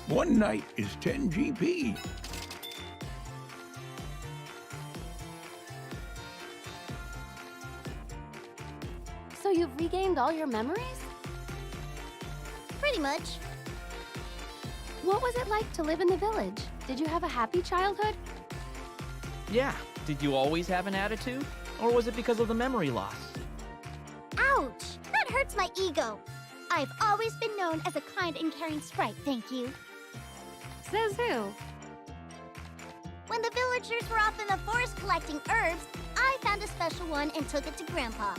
One night is 10 GP. So you've regained all your memories? Pretty much. What was it like to live in the village? Did you have a happy childhood? Yeah. Did you always have an attitude? Or was it because of the memory loss? Ouch! That hurts my ego. I've always been known as a kind and caring sprite, thank you. Says who? When the villagers were off in the forest collecting herbs, I found a special one and took it to Grandpa.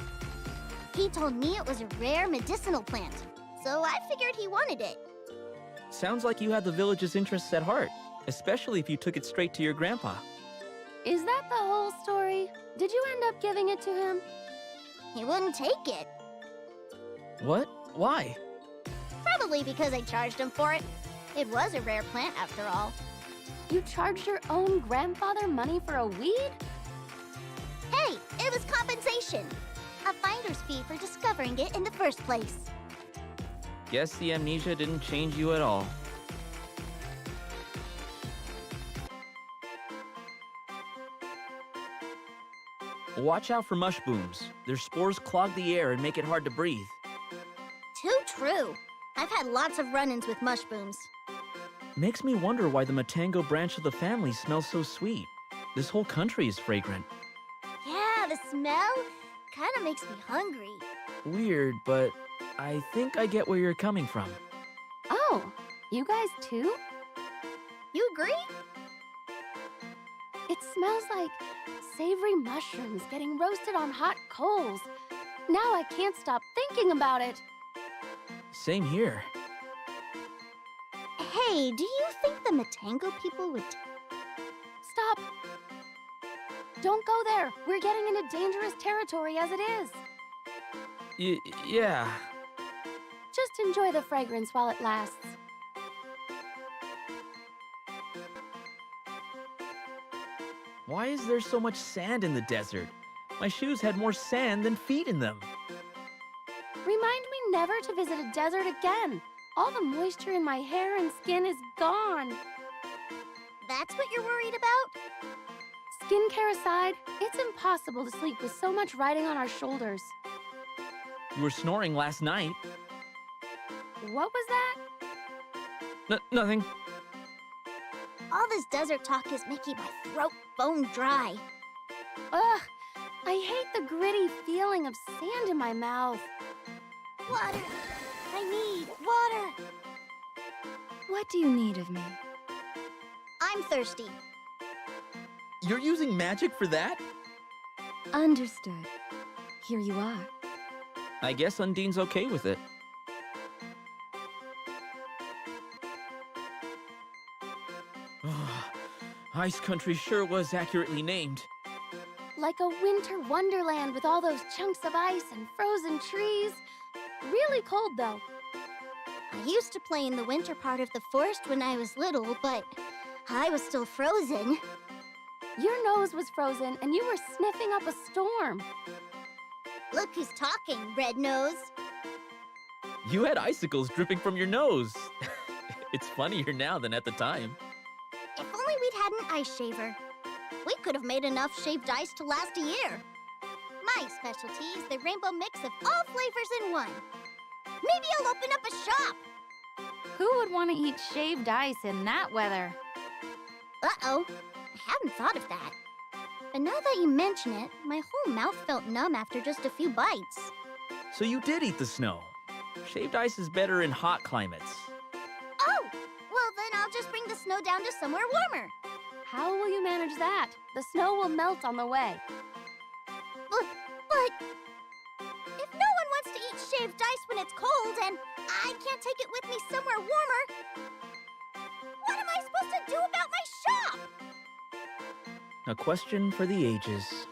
He told me it was a rare medicinal plant, so I figured he wanted it. Sounds like you had the village's interests at heart, especially if you took it straight to your grandpa. Is that the whole story? Did you end up giving it to him? He wouldn't take it. What? Why? Probably because I charged him for it. It was a rare plant after all. You charged your own grandfather money for a weed? Hey, it was compensation. A finder's fee for discovering it in the first place. Guess the amnesia didn't change you at all. Watch out for mush booms. Their spores clog the air and make it hard to breathe. Too true. I've had lots of run-ins with mushbooms. Makes me wonder why the Matango branch of the family smells so sweet. This whole country is fragrant. Yeah, the smell kinda makes me hungry. Weird, but I think I get where you're coming from. Oh, you guys too? You agree? It smells like savory mushrooms getting roasted on hot coals. Now I can't stop thinking about it. Same here. Hey, do you think the Matango people would... Stop. Don't go there. We're getting into dangerous territory as it is. Yeah. Just enjoy the fragrance while it lasts. Why is there so much sand in the desert? My shoes had more sand than feet in them. Remind me never to visit a desert again. All the moisture in my hair and skin is gone. That's what you're worried about? Skincare aside, it's impossible to sleep with so much riding on our shoulders. You were snoring last night. What was that? Nothing. All this desert talk is making my throat bone dry. Ugh, I hate the gritty feeling of sand in my mouth. Water! I need water! What do you need of me? I'm thirsty. You're using magic for that? Understood. Here you are. I guess Undine's okay with it. Ice Country sure was accurately named. Like a winter wonderland with all those chunks of ice and frozen trees. Really cold, though. I used to play in the winter part of the forest when I was little, but I was still frozen. Your nose was frozen and you were sniffing up a storm. Look who's talking, Red Nose. You had icicles dripping from your nose. It's funnier now than at the time. If only we'd had an ice shaver. We could have made enough shaved ice to last a year. My specialty is the rainbow mix of all flavors in one. Maybe I'll open up a shop. Who would want to eat shaved ice in that weather? Uh-oh, I hadn't thought of that. But now that you mention it, my whole mouth felt numb after just a few bites. So you did eat the snow. Shaved ice is better in hot climates. Oh, well then I'll just bring the snow down to somewhere warmer. How will you manage that? The snow will melt on the way. But if no one wants to eat shaved ice when it's cold and I can't take it with me somewhere warmer, what am I supposed to do about my shop? A question for the ages.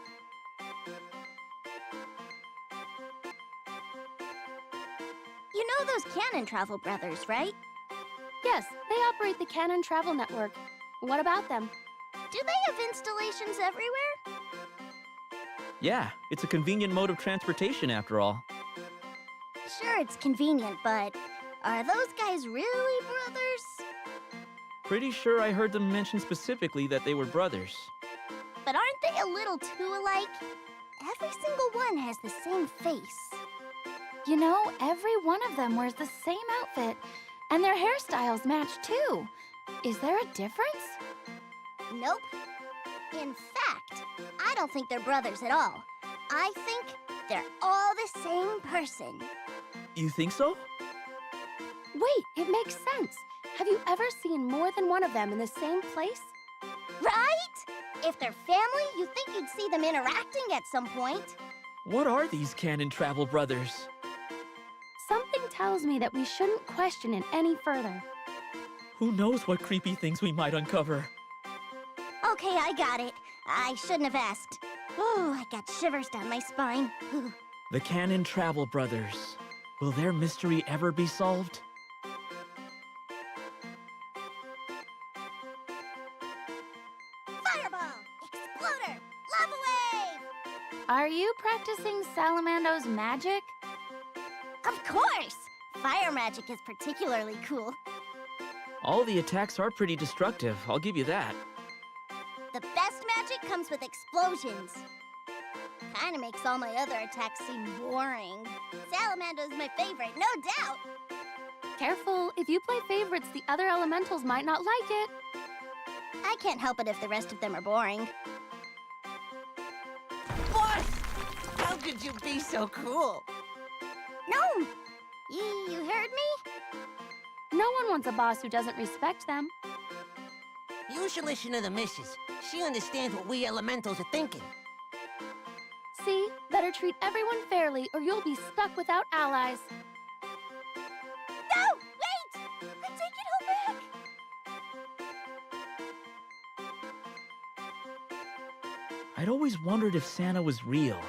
You know those Cannon Travel brothers, right? Yes, they operate the Cannon Travel Network. What about them? Do they have installations everywhere? Yeah, it's a convenient mode of transportation after all. Sure, it's convenient, but are those guys really brothers? Pretty sure I heard them mention specifically that they were brothers. But aren't they a little too alike? Every single one has the same face. You know, every one of them wears the same outfit, and their hairstyles match too. Is there a difference? Nope. In fact, I don't think they're brothers at all. I think they're all the same person. You think so? Wait, it makes sense. Have you ever seen more than one of them in the same place? Right? If they're family, you'd think you'd see them interacting at some point. What are these canon travel brothers? Something tells me that we shouldn't question it any further. Who knows what creepy things we might uncover? Okay, I got it. I shouldn't have asked. Ooh, I got shivers down my spine. Ooh. The canon travel brothers. Will their mystery ever be solved? Fireball! Exploder! Lava wave! Are you practicing Salamando's magic? Of course! Fire magic is particularly cool. All the attacks are pretty destructive, I'll give you that. The best magic comes with explosions. Kinda makes all my other attacks seem boring. Salamander's my favorite, no doubt. Careful, if you play favorites, the other elementals might not like it. I can't help it if the rest of them are boring. What? How could you be so cool? No! You heard me? No one wants a boss who doesn't respect them. You should listen to the missus. She understands what we elementals are thinking. See, better treat everyone fairly or you'll be stuck without allies. No! Wait! I take it all back! I'd always wondered if Santa was real.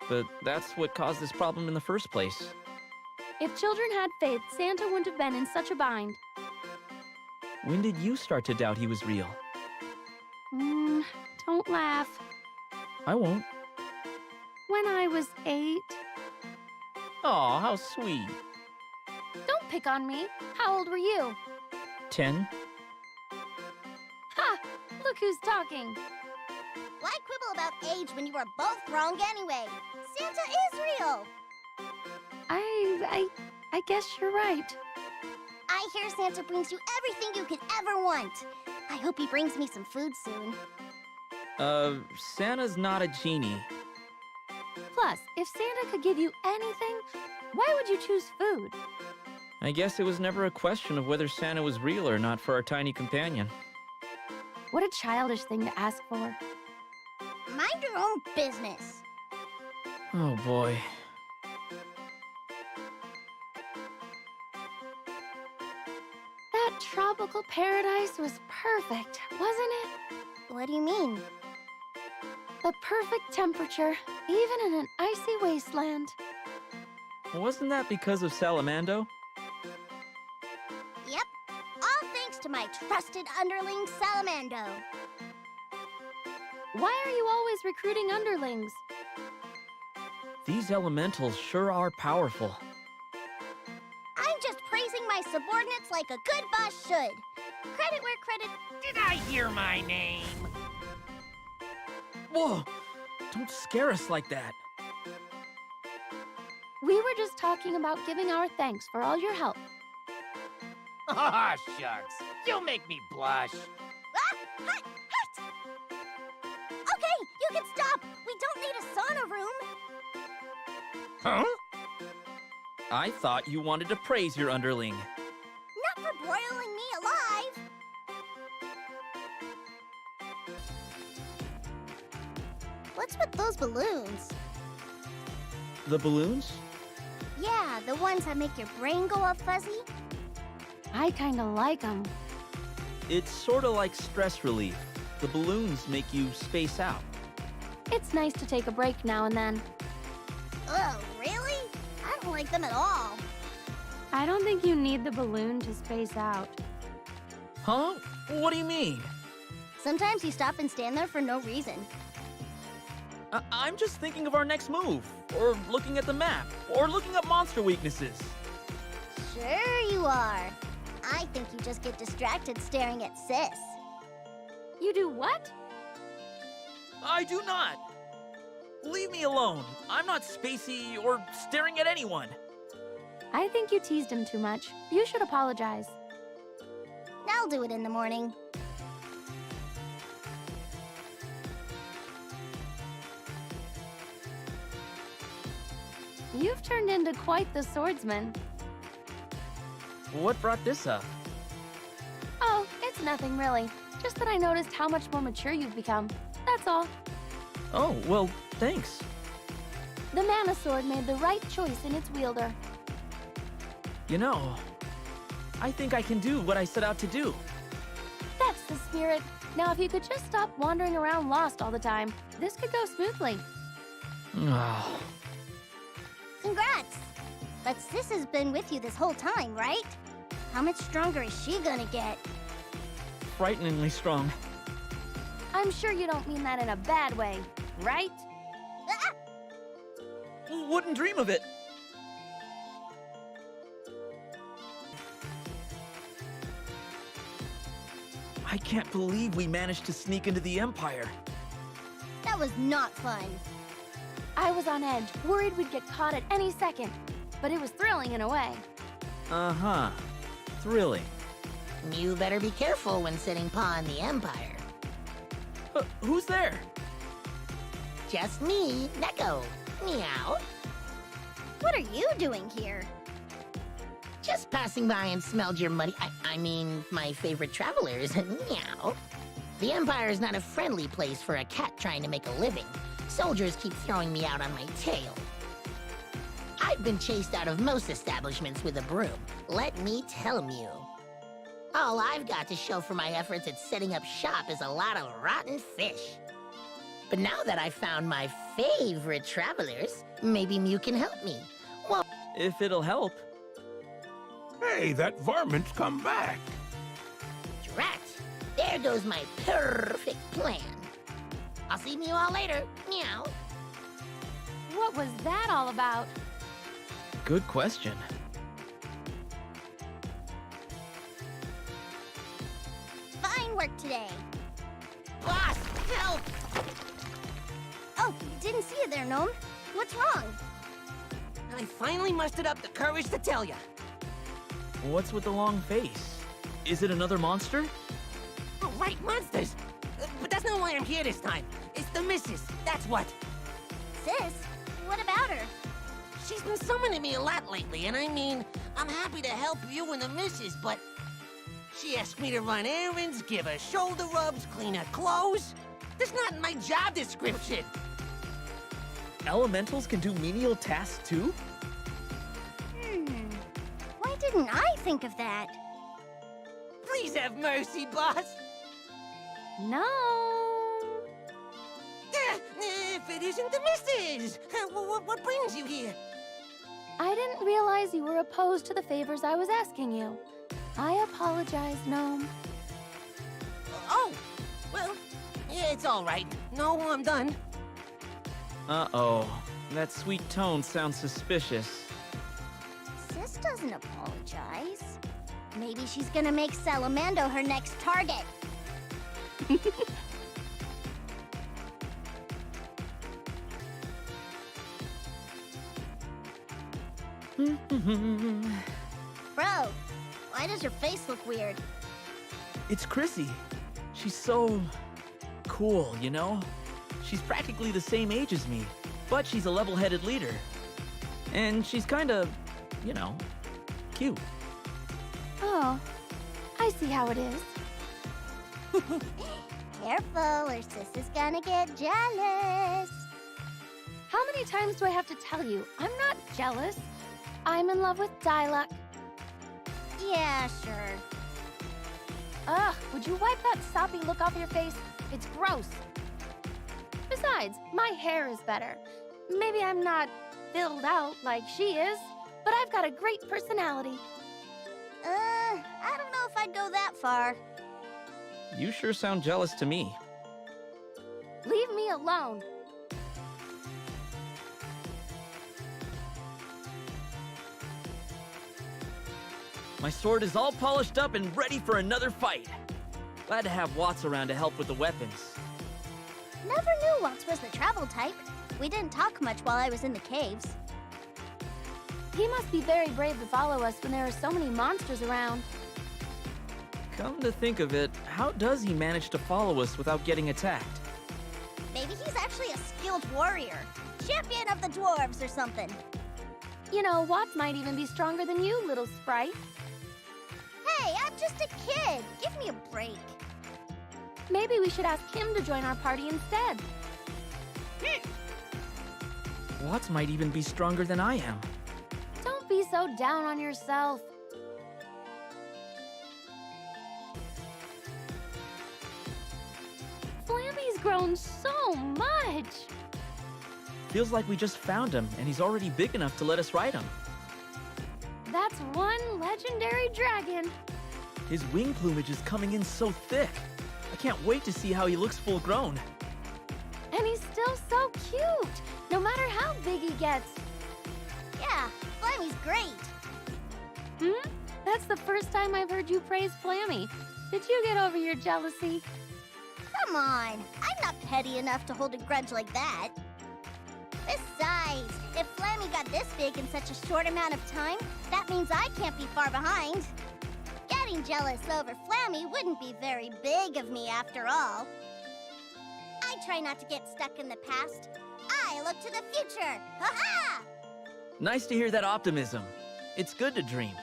But that's what caused this problem in the first place. If children had faith, Santa wouldn't have been in such a bind. When did you start to doubt he was real? Don't laugh. I won't. When I was 8. Aw, how sweet. Don't pick on me. How old were you? 10? Ha! Look who's talking. Why quibble about age when you were both wrong anyway? Santa is real! I guess you're right. I hear Santa brings you everything you could ever want. I hope he brings me some food soon. Santa's not a genie. Plus, if Santa could give you anything, why would you choose food? I guess it was never a question of whether Santa was real or not for our tiny companion. What a childish thing to ask for. Mind your own business. Oh boy. That tropical paradise was perfect, wasn't it? What do you mean? The perfect temperature, even in an icy wasteland. Wasn't that because of Salamando? Yep. All thanks to my trusted underling, Salamando. Why are you always recruiting underlings? These elementals sure are powerful. I'm just praising my subordinates like a good boss should. Credit where credit... Did I hear my name? Whoa! Don't scare us like that. We were just talking about giving our thanks for all your help. Ah, shucks. You make me blush. Ah! Hut! Hut! Okay, you can stop! We don't need a sauna room! Huh? I thought you wanted to praise your underling. Not for broiling me alive! What's with those balloons? The balloons? Yeah, the ones that make your brain go all fuzzy? I kinda like them. It's sorta like stress relief. The balloons make you space out. It's nice to take a break now and then. Oh, really? I don't like them at all. I don't think you need the balloon to space out. Huh? What do you mean? Sometimes you stop and stand there for no reason. I'm just thinking of our next move, or looking at the map, or looking up monster weaknesses. Sure you are. I think you just get distracted staring at sis. You do what? I do not! Leave me alone. I'm not spacey or staring at anyone. I think you teased him too much. You should apologize. I'll do it in the morning. You've turned into quite the swordsman. What brought this up? Oh, it's nothing really. Just that I noticed how much more mature you've become. That's all. Oh, well, thanks. The mana sword made the right choice in its wielder. You know, I think I can do what I set out to do. That's the spirit. Now, if you could just stop wandering around lost all the time, this could go smoothly. Oh. Congrats! But sis has been with you this whole time, right? How much stronger is she gonna get? Frighteningly strong. I'm sure you don't mean that in a bad way, right? Ah! Wouldn't dream of it. I can't believe we managed to sneak into the Empire. That was not fun. I was on edge, worried we'd get caught at any second. But it was thrilling in a way. Uh-huh. Thrilling. You better be careful when setting paw on the Empire. Who's there? Just me, Neko. Meow. What are you doing here? Just passing by and smelled your muddy... I mean, my favorite travelers. Meow. The Empire is not a friendly place for a cat trying to make a living. Soldiers keep throwing me out on my tail. I've been chased out of most establishments with a broom. Let me tell you. All I've got to show for my efforts at setting up shop is a lot of rotten fish. But now that I've found my favorite travelers, maybe Mew can help me. Well, If it'll help. Hey, that varmint's come back. drat. There goes my perfect plan. I'll see you all later. Meow. What was that all about? Good question. Fine work today. Boss, help! Oh, didn't see you there, Gnome. What's wrong? I finally mustered up the courage to tell you. What's with the long face? Is it another monster? Oh, right, monsters. But that's not why I'm here this time. It's the missus, that's what. Sis, what about her? She's been summoning me a lot lately, and I mean, I'm happy to help you and the missus, but she asked me to run errands, give her shoulder rubs, clean her clothes. That's not in my job description. Elementals can do menial tasks too? Why didn't I think of that? Please have mercy, boss. No. If it isn't the missus, what brings you here? I didn't realize you were opposed to the favors I was asking you. I apologize, Gnome. Oh, well, yeah, it's all right. No, I'm done. Uh-oh. That sweet tone sounds suspicious. Sis doesn't apologize. Maybe she's gonna make Salamando her next target. Bro, why does your face look weird? It's Chrissy. She's so cool, you know? She's practically the same age as me, but she's a level-headed leader. And she's kinda, you know, cute. Oh, I see how it is. Careful, or sis is gonna get jealous. How many times do I have to tell you? I'm not jealous. I'm in love with Diluc. Yeah, sure. Ugh, would you wipe that soppy look off your face? It's gross. Besides, my hair is better. Maybe I'm not filled out like she is, but I've got a great personality. I don't know if I'd go that far. You sure sound jealous to me. Leave me alone. My sword is all polished up and ready for another fight. Glad to have Watts around to help with the weapons. Never knew Watts was the travel type. We didn't talk much while I was in the caves. He must be very brave to follow us when there are so many monsters around. Come to think of it, how does he manage to follow us without getting attacked? Maybe he's actually a skilled warrior. Champion of the dwarves or something. You know, Watts might even be stronger than you, little sprite. Hey, I'm just a kid. Give me a break. Maybe we should ask him to join our party instead. Watts might even be stronger than I am. Don't be so down on yourself. Flammy's grown so much. Feels like we just found him, and he's already big enough to let us ride him. That's one legendary dragon. His wing plumage is coming in so thick. I can't wait to see how he looks full grown. And he's still so cute, no matter how big he gets. Yeah, Flammy's great. That's the first time I've heard you praise Flammy. Did you get over your jealousy? Come on, I'm not petty enough to hold a grudge like that. Besides, if Flammy got this big in such a short amount of time, that means I can't be far behind. Getting jealous over Flammy wouldn't be very big of me after all. I try not to get stuck in the past. I look to the future. Ha-ha! Nice to hear that optimism. It's good to dream.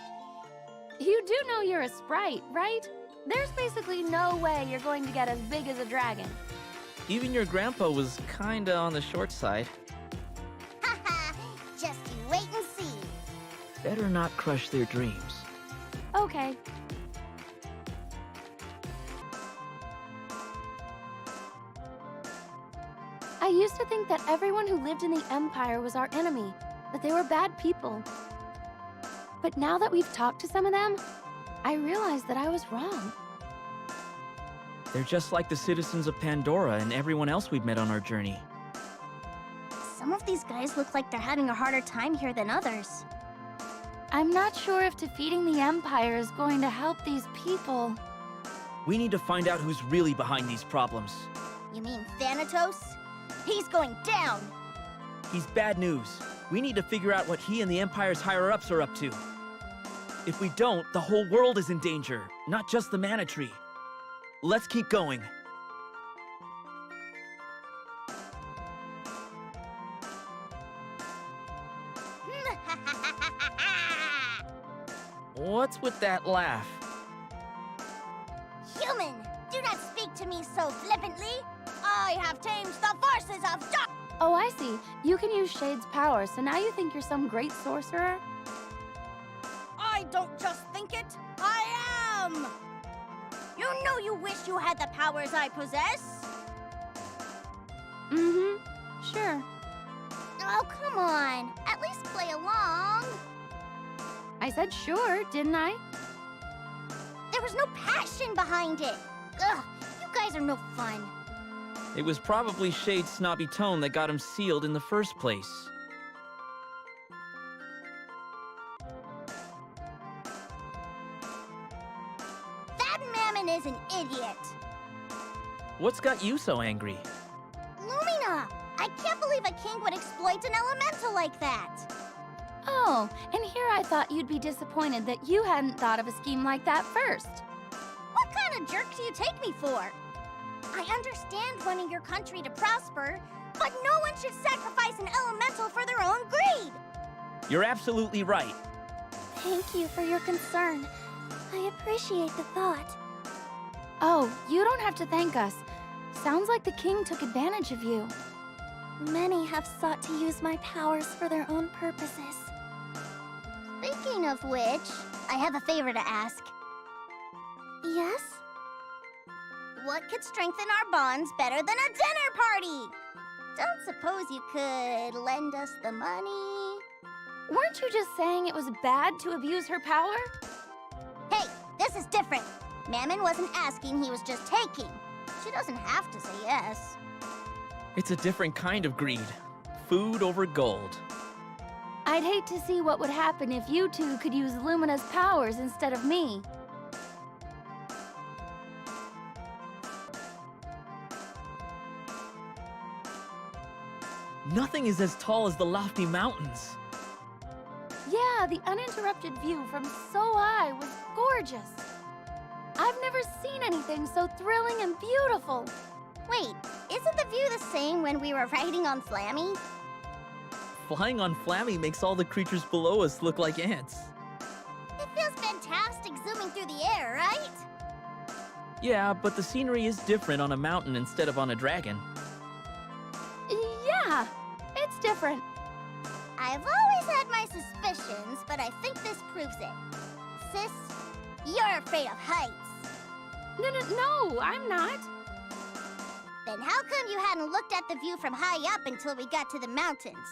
You do know you're a sprite, right? There's basically no way you're going to get as big as a dragon. Even your grandpa was kinda on the short side. Ha-ha! Just you wait and see. Better not crush their dreams. Okay. I used to think that everyone who lived in the Empire was our enemy, that they were bad people. But now that we've talked to some of them, I realize that I was wrong. They're just like the citizens of Pandora and everyone else we've met on our journey. Some of these guys look like they're having a harder time here than others. I'm not sure if defeating the Empire is going to help these people. We need to find out who's really behind these problems. You mean Thanatos? He's going down! He's bad news. We need to figure out what he and the Empire's higher-ups are up to. If we don't, the whole world is in danger, not just the Mana Tree. Let's keep going. What's with that laugh? Human, do not speak to me so flippantly. I have tamed the forces of dark. Oh, I see. You can use Shade's power, so now you think you're some great sorcerer? I don't just think it, I am! You know you wish you had the powers I possess. Sure. Oh, come on. At least play along. I said sure, didn't I? There was no passion behind it. Ugh, you guys are no fun. It was probably Shade's snobby tone that got him sealed in the first place. That Mammon is an idiot. What's got you so angry? Lumina! I can't believe a king would exploit an elemental like that. Oh, and here I thought you'd be disappointed that you hadn't thought of a scheme like that first. What kind of jerk do you take me for? I understand wanting your country to prosper, but no one should sacrifice an elemental for their own greed. You're absolutely right. Thank you for your concern. I appreciate the thought. Oh, you don't have to thank us. Sounds like the king took advantage of you. Many have sought to use my powers for their own purposes. Speaking of which, I have a favor to ask. Yes? What could strengthen our bonds better than a dinner party? Don't suppose you could lend us the money? Weren't you just saying it was bad to abuse her power? Hey, this is different. Mammon wasn't asking, he was just taking. She doesn't have to say yes. It's a different kind of greed. Food over gold. I'd hate to see what would happen if you two could use Lumina's powers instead of me. Nothing is as tall as the lofty mountains. Yeah, the uninterrupted view from so high was gorgeous. I've never seen anything so thrilling and beautiful. Wait, isn't the view the same when we were riding on Flammy? Flying on Flammy makes all the creatures below us look like ants. It feels fantastic zooming through the air, right? Yeah, but the scenery is different on a mountain instead of on a dragon. Yeah, it's different. I've always had my suspicions, but I think this proves it. Sis, you're afraid of heights. No, I'm not. Then how come you hadn't looked at the view from high up until we got to the mountains?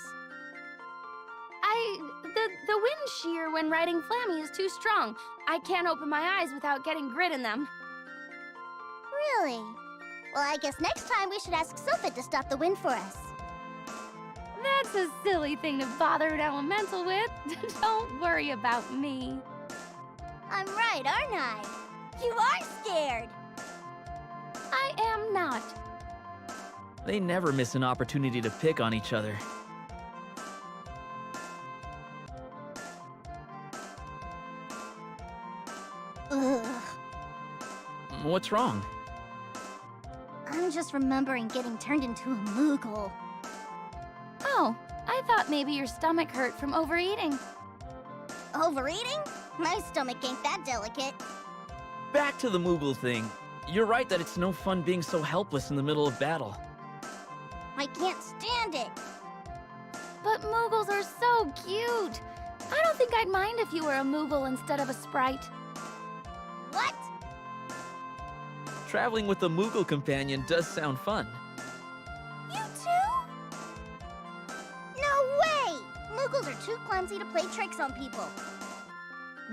The wind shear when riding Flammy is too strong. I can't open my eyes without getting grit in them. Really? Well, I guess next time we should ask Sophie to stop the wind for us. That's a silly thing to bother an elemental with. Don't worry about me. I'm right, aren't I? You are scared. I am not. They never miss an opportunity to pick on each other. Ugh. What's wrong? I'm just remembering getting turned into a Moogle. Oh, I thought maybe your stomach hurt from overeating. Overeating? My stomach ain't that delicate. Back to the Moogle thing. You're right that it's no fun being so helpless in the middle of battle. I can't stand it. But Moogles are so cute. I don't think I'd mind if you were a Moogle instead of a sprite. What? Traveling with a Moogle companion does sound fun. You too? No way! Moogles are too clumsy to play tricks on people.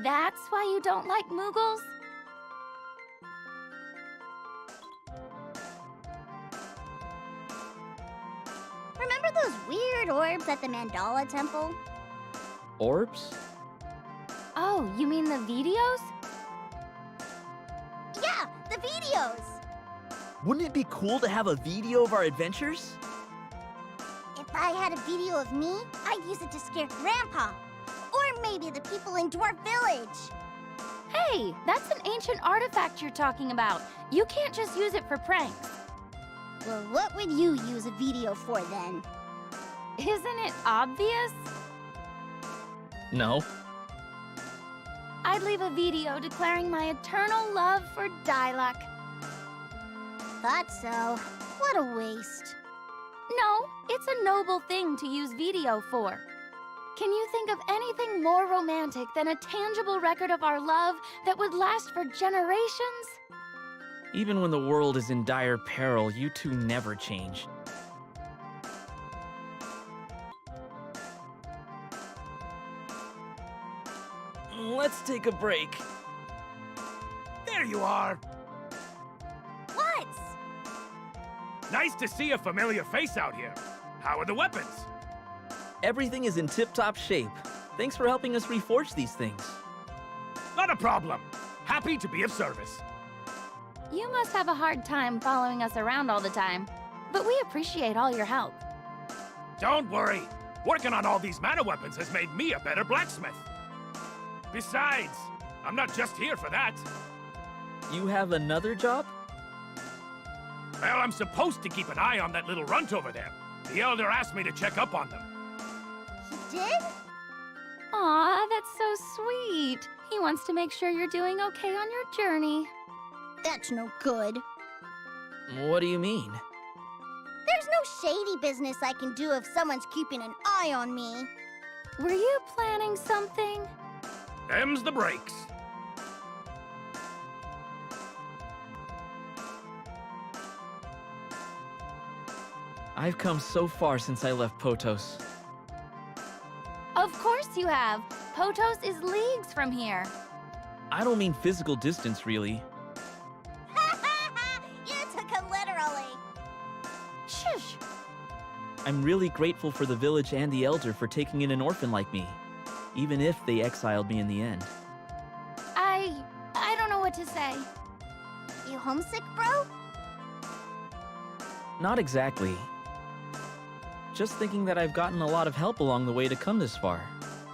That's why you don't like Moogles? Remember those weird orbs at the Mandala Temple? Orbs? Oh, you mean the videos? Yeah, the videos! Wouldn't it be cool to have a video of our adventures? If I had a video of me, I'd use it to scare Grandpa. Or maybe the people in Dwarf Village. Hey, that's an ancient artifact you're talking about. You can't just use it for pranks. Well, what would you use a video for then? Isn't it obvious? No. I'd leave a video declaring my eternal love for Diluc. Thought so. What a waste. No, it's a noble thing to use video for. Can you think of anything more romantic than a tangible record of our love that would last for generations? Even when the world is in dire peril, you two never change. Let's take a break. There you are. What? Nice to see a familiar face out here. How are the weapons? Everything is in tip-top shape. Thanks for helping us reforge these things. Not a problem. Happy to be of service. You must have a hard time following us around all the time, but we appreciate all your help. Don't worry. Working on all these mana weapons has made me a better blacksmith. Besides, I'm not just here for that. You have another job? Well, I'm supposed to keep an eye on that little runt over there. The Elder asked me to check up on them. He did? Aw, that's so sweet. He wants to make sure you're doing okay on your journey. That's no good. What do you mean? There's no shady business I can do if someone's keeping an eye on me. Were you planning something? Them's the breaks. I've come so far since I left Potos. Of course you have. Potos is leagues from here. I don't mean physical distance, really. You took him literally. Shush. I'm really grateful for the village and the elder for taking in an orphan like me, even if they exiled me in the end. I don't know what to say. You homesick, bro? Not exactly. Just thinking that I've gotten a lot of help along the way to come this far.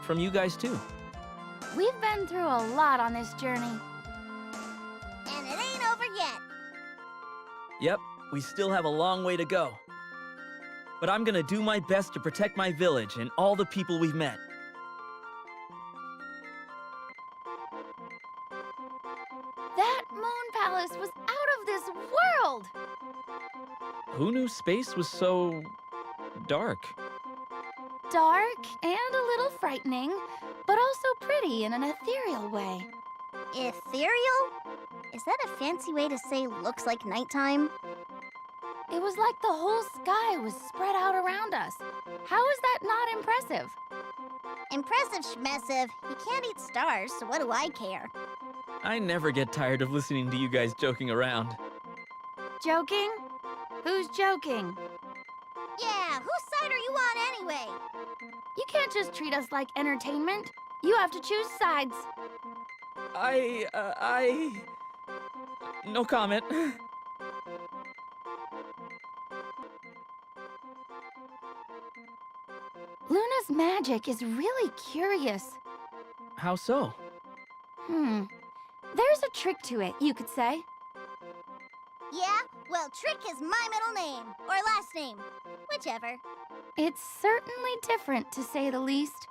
From you guys, too. We've been through a lot on this journey. And it ain't over yet. Yep, we still have a long way to go. But I'm gonna do my best to protect my village and all the people we've met. That moon palace was out of this world! Who knew space was so... dark? Dark and a little frightening, but also pretty in an ethereal way. Ethereal? Is that a fancy way to say looks like nighttime? It was like the whole sky was spread out around us. How is that not impressive? Impressive schmessive. You can't eat stars, so what do I care? I never get tired of listening to you guys joking around. Joking? Who's joking? Yeah, whose side are you on anyway? You can't just treat us like entertainment. You have to choose sides. No comment. Luna's magic is really curious. How so? There's a trick to it, you could say. Yeah? Well, Trick is my middle name, or last name. Whichever. It's certainly different, to say the least.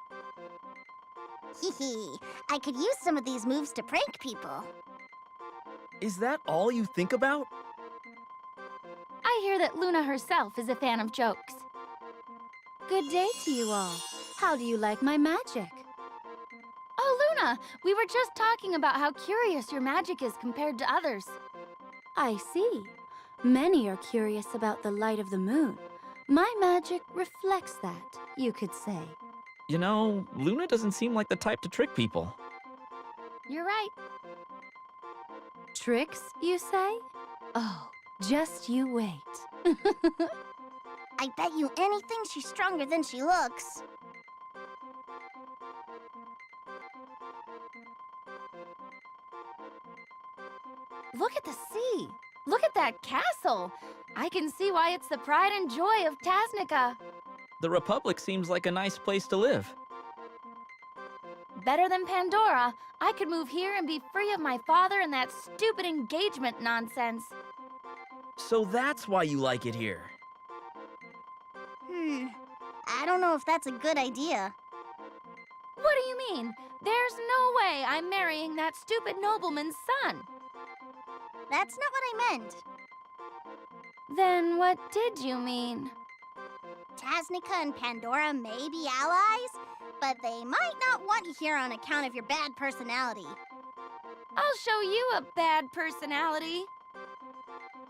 Hee. I could use some of these moves to prank people. Is that all you think about? I hear that Luna herself is a fan of jokes. Good day to you all. How do you like my magic? Oh, Luna, we were just talking about how curious your magic is compared to others. I see. Many are curious about the light of the moon. My magic reflects that, you could say. You know, Luna doesn't seem like the type to trick people. You're right. Tricks, you say? Oh, just you wait. I bet you anything she's stronger than she looks. Look at the sea. Look at that castle. I can see why it's the pride and joy of Tasnica. The Republic seems like a nice place to live. Better than Pandora. I could move here and be free of my father and that stupid engagement nonsense. So that's why you like it here. I don't know if that's a good idea. What do you mean? There's no way I'm marrying that stupid nobleman's son. That's not what I meant. Then what did you mean? Tasnica and Pandora may be allies, but they might not want you here on account of your bad personality. I'll show you a bad personality.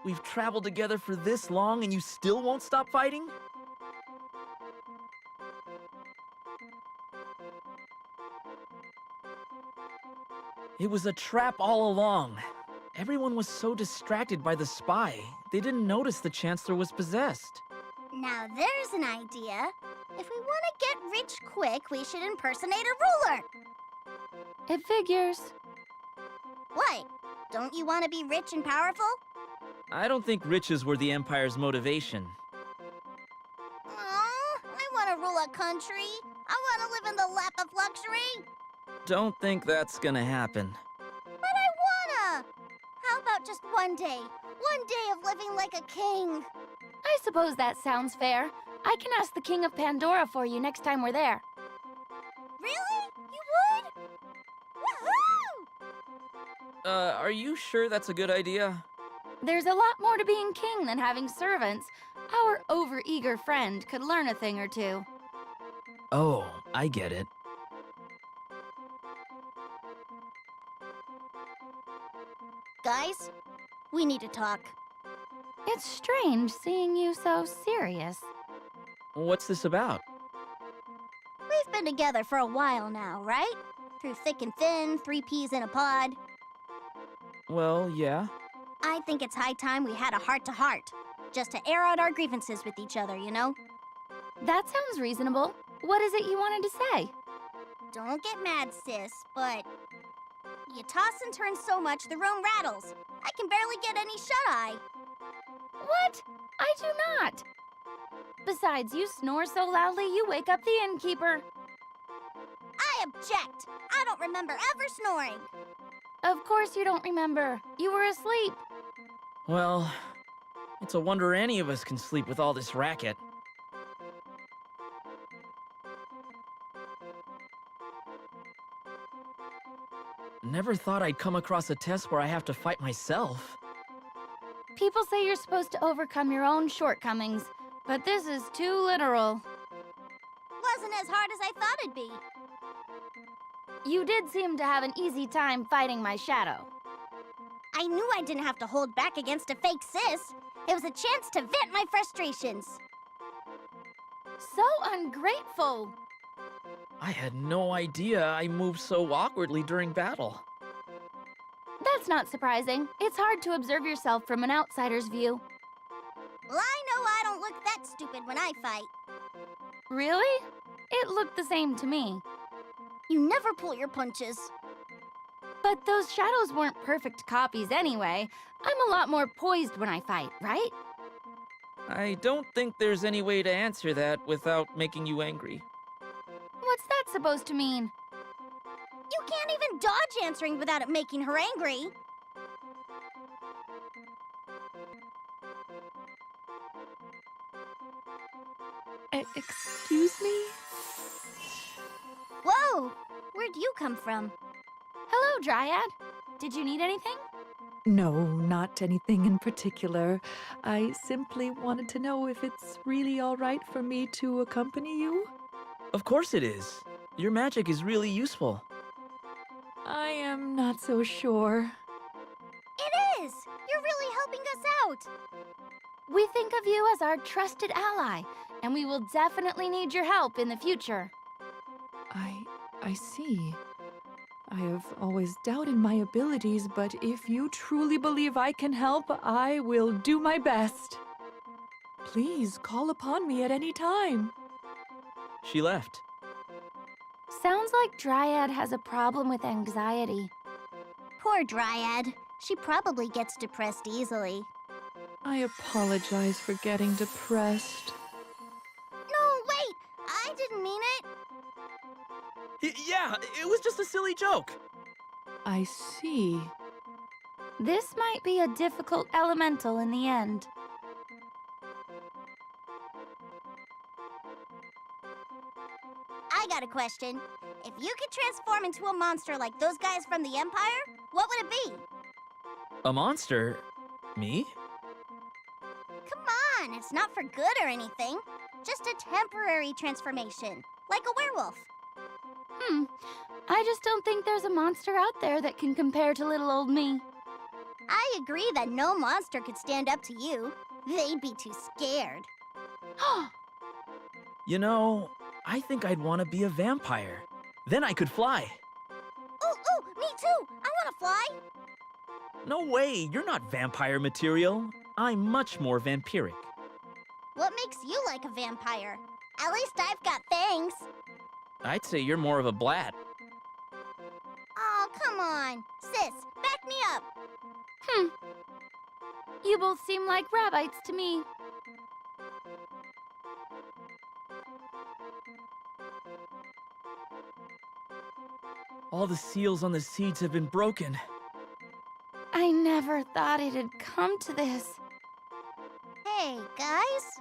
We've traveled together for this long and you still won't stop fighting? It was a trap all along. Everyone was so distracted by the spy, they didn't notice the Chancellor was possessed. Now there's an idea. If we want to get rich quick, we should impersonate a ruler. It figures. What? Don't you want to be rich and powerful? I don't think riches were the Empire's motivation. I want to rule a country. I want to live in the lap of luxury. Don't think that's gonna happen. But I wanna! How about just one day? One day of living like a king. I suppose that sounds fair. I can ask the King of Pandora for you next time we're there. Really? You would? Woohoo! Are you sure that's a good idea? There's a lot more to being king than having servants. Our overeager friend could learn a thing or two. Oh, I get it. Guys, we need to talk. It's strange seeing you so serious. What's this about? We've been together for a while now, right? Through thick and thin, 3 peas in a pod. Well, yeah. I think it's high time we had a heart-to-heart. Just to air out our grievances with each other, you know? That sounds reasonable. What is it you wanted to say? Don't get mad, sis, but you toss and turn so much the room rattles. I can barely get any shut-eye. What? I do not. Besides, you snore so loudly you wake up the innkeeper. I object. I don't remember ever snoring. Of course you don't remember. You were asleep. Well, it's a wonder any of us can sleep with all this racket. Never thought I'd come across a test where I have to fight myself. People say you're supposed to overcome your own shortcomings, but this is too literal. Wasn't as hard as I thought it'd be. You did seem to have an easy time fighting my shadow. I knew I didn't have to hold back against a fake sis. It was a chance to vent my frustrations. So ungrateful. I had no idea I moved so awkwardly during battle. That's not surprising. It's hard to observe yourself from an outsider's view. Well, I know I don't look that stupid when I fight. Really? It looked the same to me. You never pull your punches. But those shadows weren't perfect copies anyway. I'm a lot more poised when I fight, right? I don't think there's any way to answer that without making you angry. What's that supposed to mean? You can't even dodge answering without it making her angry. Excuse me? Whoa! Where'd you come from? Hello, Dryad. Did you need anything? No, not anything in particular. I simply wanted to know if it's really all right for me to accompany you. Of course it is. Your magic is really useful. I am not so sure. It is! You're really helping us out. We think of you as our trusted ally, and we will definitely need your help in the future. I see. I have always doubted my abilities, but if you truly believe I can help, I will do my best. Please call upon me at any time. She left. Sounds like Dryad has a problem with anxiety. Poor Dryad. She probably gets depressed easily. I apologize for getting depressed. No, wait! I didn't mean it. Yeah, it was just a silly joke. I see. This might be a difficult elemental in the end. I got a question. If you could transform into a monster like those guys from the Empire, what would it be? A monster? Me? Come on, it's not for good or anything. Just a temporary transformation, like a werewolf. I just don't think there's a monster out there that can compare to little old me. I agree that no monster could stand up to you. They'd be too scared. You know, I think I'd want to be a vampire. Then I could fly. Ooh, me too! I want to fly! No way, you're not vampire material. I'm much more vampiric. What makes you like a vampire? At least I've got fangs. I'd say you're more of a blat. Oh, come on. Sis, back me up. You both seem like rabbites to me. All the seals on the seeds have been broken. I never thought it'd come to this. Hey, guys.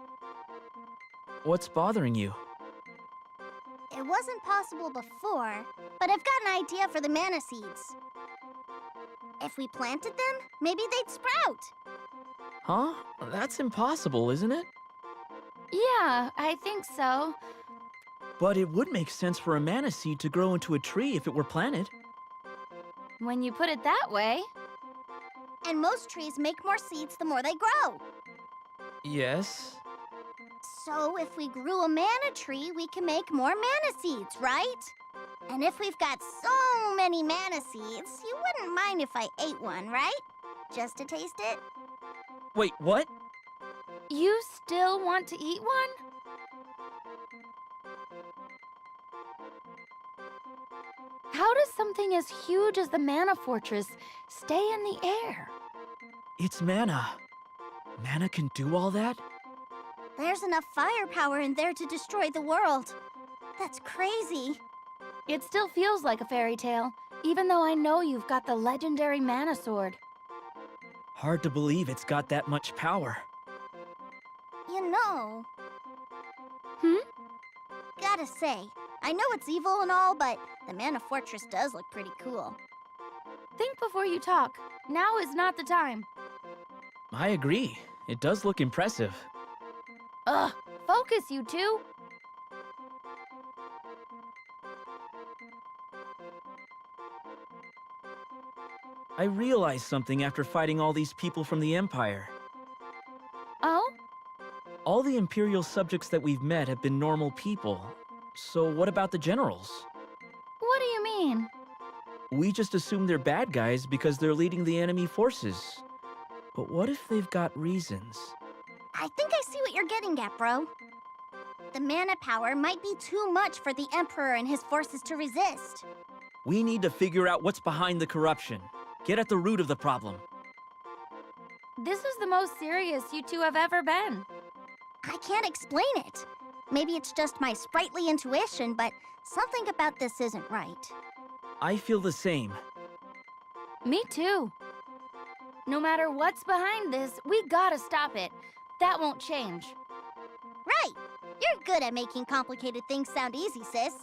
What's bothering you? It wasn't possible before, but I've got an idea for the mana seeds. If we planted them, maybe they'd sprout. Huh? That's impossible, isn't it? Yeah, I think so. But it would make sense for a mana seed to grow into a tree if it were planted. When you put it that way. And most trees make more seeds the more they grow. Yes. So if we grew a mana tree, we can make more mana seeds, right? And if we've got so many mana seeds, you wouldn't mind if I ate one, right? Just to taste it? Wait, what? You still want to eat one? How does something as huge as the Mana Fortress stay in the air? It's mana. Mana can do all that? There's enough firepower in there to destroy the world. That's crazy. It still feels like a fairy tale, even though I know you've got the legendary Mana Sword. Hard to believe it's got that much power. You know, Hmm? gotta say, I know it's evil and all, but the Mana Fortress does look pretty cool. Think before you talk. Now is not the time. I agree. It does look impressive. Ugh, focus, you two. I realized something after fighting all these people from the Empire. Oh? All the Imperial subjects that we've met have been normal people. So what about the generals? What do you mean? We just assume they're bad guys because they're leading the enemy forces. But what if they've got reasons? I think I see what you're getting at, bro. The mana power might be too much for the Emperor and his forces to resist. We need to figure out what's behind the corruption. Get at the root of the problem. This is the most serious you two have ever been. I can't explain it. Maybe it's just my sprightly intuition, but something about this isn't right. I feel the same. Me too. No matter what's behind this, we gotta stop it. That won't change. Right! You're good at making complicated things sound easy, sis.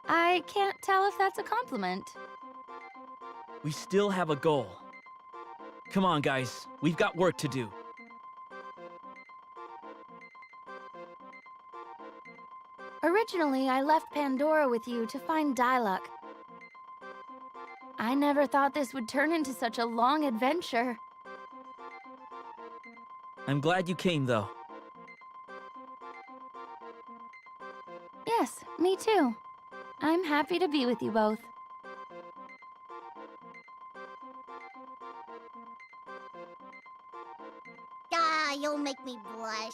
I can't tell if that's a compliment. We still have a goal. Come on, guys. We've got work to do. Originally, I left Pandora with you to find Diluc. I never thought this would turn into such a long adventure. I'm glad you came, though. Yes, me too. I'm happy to be with you both. Ah, you'll make me blush.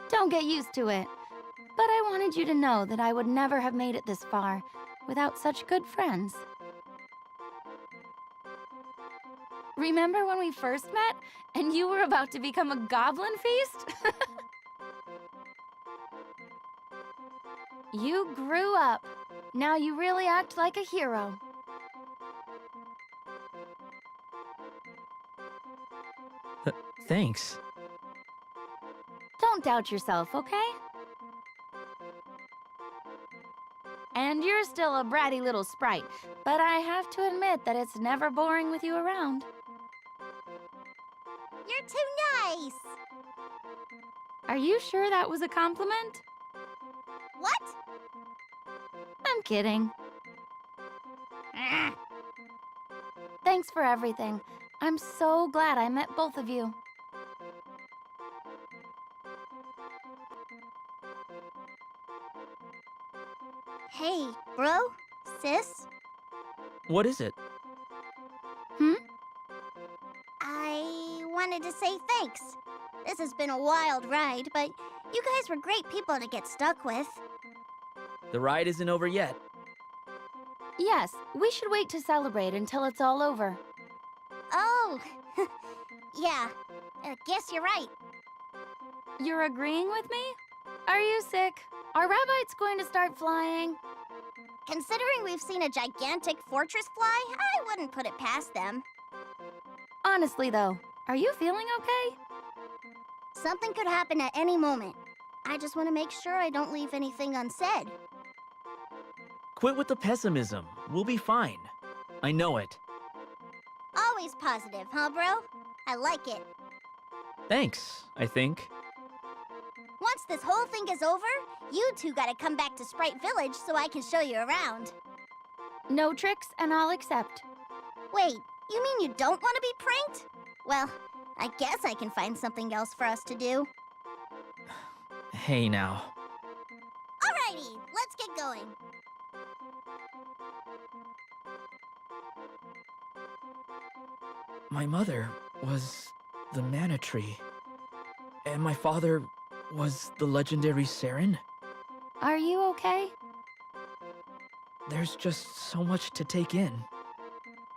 Don't get used to it. But I wanted you to know that I would never have made it this far without such good friends. Remember when we first met and you were about to become a goblin feast? You grew up. Now you really act like a hero. Thanks. Don't doubt yourself, okay? And you're still a bratty little sprite, but I have to admit that it's never boring with you around. You're too nice! Are you sure that was a compliment? What? I'm kidding. Ah, Thanks for everything. I'm so glad I met both of you. hey, bro? Sis? What is it? I wanted to say thanks. This has been a wild ride, but you guys were great people to get stuck with. The ride isn't over yet. Yes, we should wait to celebrate until it's all over. Oh, yeah. Guess you're right. You're agreeing with me? Are you sick? Are rabbits going to start flying? Considering we've seen a gigantic fortress fly, I wouldn't put it past them. Honestly, though, are you feeling okay? Something could happen at any moment. I just want to make sure I don't leave anything unsaid. Quit with the pessimism. We'll be fine. I know it. Always positive, huh, bro? I like it. Thanks, I think. Once this whole thing is over, you two gotta come back to Sprite Village so I can show you around. No tricks, and I'll accept. Wait, you mean you don't want to be pranked? Well, I guess I can find something else for us to do. Hey now. Alrighty, let's get going. My mother was the mana tree. And my father was the legendary Saren? Are you okay? There's just so much to take in.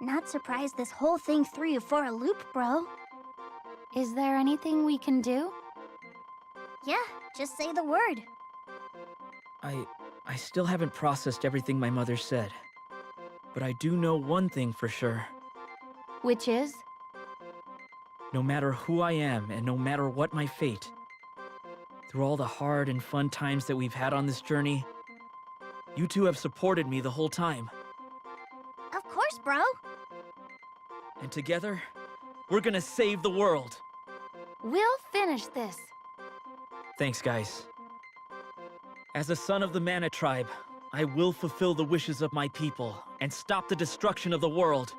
Not surprised this whole thing threw you for a loop, bro. Is there anything we can do? Yeah, just say the word. I still haven't processed everything my mother said. But I do know one thing for sure. Which is? No matter who I am and no matter what my fate, through all the hard and fun times that we've had on this journey, you two have supported me the whole time. Of course, bro. And together, we're gonna save the world. We'll finish this. Thanks, guys. As a son of the Mana Tribe, I will fulfill the wishes of my people and stop the destruction of the world.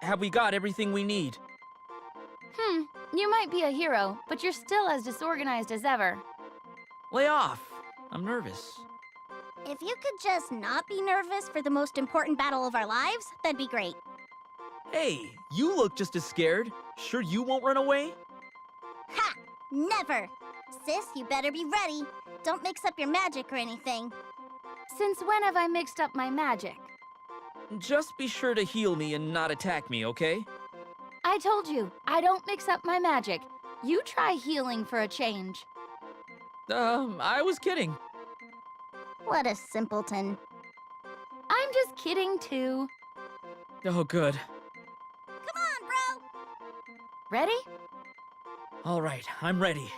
Have we got everything we need? You might be a hero, but you're still as disorganized as ever. Lay off. I'm nervous. If you could just not be nervous for the most important battle of our lives, that'd be great. Hey, you look just as scared. Sure you won't run away? Ha! Never! Sis, you better be ready. Don't mix up your magic or anything. Since when have I mixed up my magic? Just be sure to heal me and not attack me, okay? I told you, I don't mix up my magic. You try healing for a change. I was kidding. What a simpleton. I'm just kidding too. Oh, good. Come on, bro! Ready? All right, I'm ready.